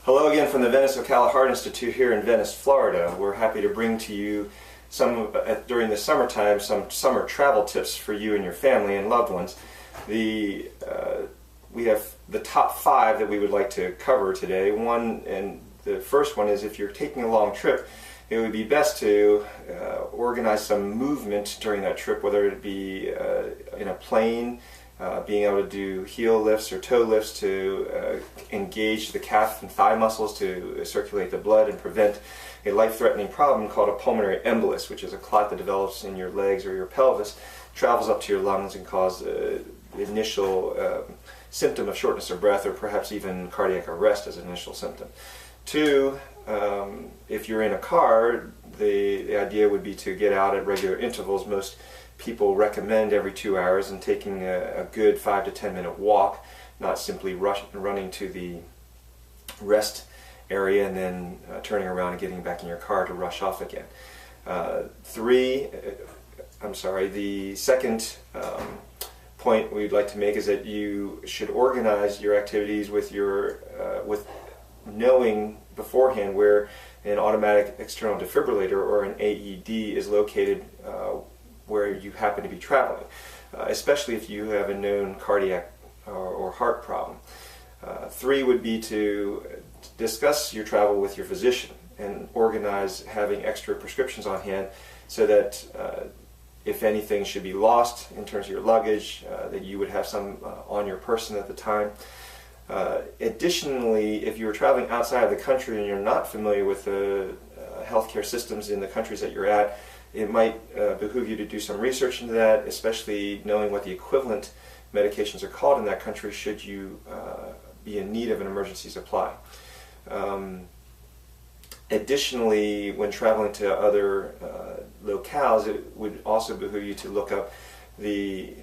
Hello again from the Venice-Ocala Heart Institute here in Venice, Florida. We're happy to bring to you during the summertime some summer travel tips for you and your family and loved ones. We have the top 5 that we would like to cover today. The first one is, if you're taking a long trip, it would be best to organize some movement during that trip, whether it be in a plane, being able to do heel lifts or toe lifts to engage the calf and thigh muscles to circulate the blood and prevent a life-threatening problem called a pulmonary embolus, which is a clot that develops in your legs or your pelvis, travels up to your lungs and causes the initial symptom of shortness of breath, or perhaps even cardiac arrest as an initial symptom. 2, if you're in a car, the idea would be to get out at regular intervals. Most people recommend every 2 hours, and taking a good 5 to 10 minute walk, not simply running to the rest area and then turning around and getting back in your car to rush off again. The second point we'd like to make is that you should organize your activities with knowing beforehand where an automatic external defibrillator or an AED is located where you happen to be traveling, especially if you have a known cardiac or heart problem. 3 would be to discuss your travel with your physician and organize having extra prescriptions on hand, so that if anything should be lost in terms of your luggage, that you would have some on your person at the time. Additionally, if you're traveling outside of the country and you're not familiar with the healthcare systems in the countries that you're at, it might behoove you to do some research into that, especially knowing what the equivalent medications are called in that country should you be in need of an emergency supply. Additionally, when traveling to other locales, it would also behoove you to look up the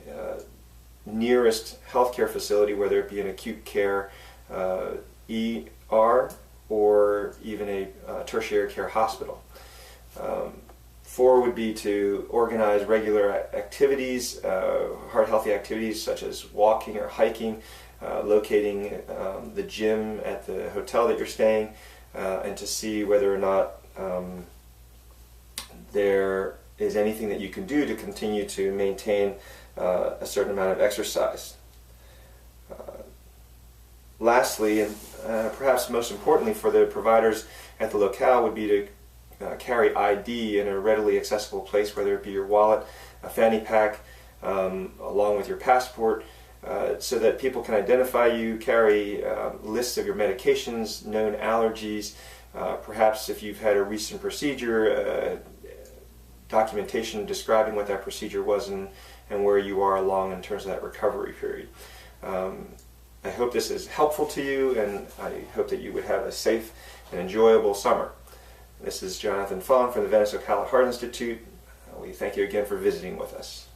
nearest healthcare facility, whether it be an acute care ER or even a tertiary care hospital. 4 would be to organize regular activities, heart-healthy activities such as walking or hiking, locating the gym at the hotel that you're staying, and to see whether or not there is anything that you can do to continue to maintain a certain amount of exercise. Lastly, and perhaps most importantly for the providers at the locale, would be to carry ID in a readily accessible place, whether it be your wallet, a fanny pack, along with your passport, so that people can identify you. Carry lists of your medications, known allergies, perhaps if you've had a recent procedure, documentation describing what that procedure was and where you are along in terms of that recovery period. I hope this is helpful to you, and I hope that you would have a safe and enjoyable summer. This is Jonathan Fong from the Venice-Ocala Heart Institute. We thank you again for visiting with us.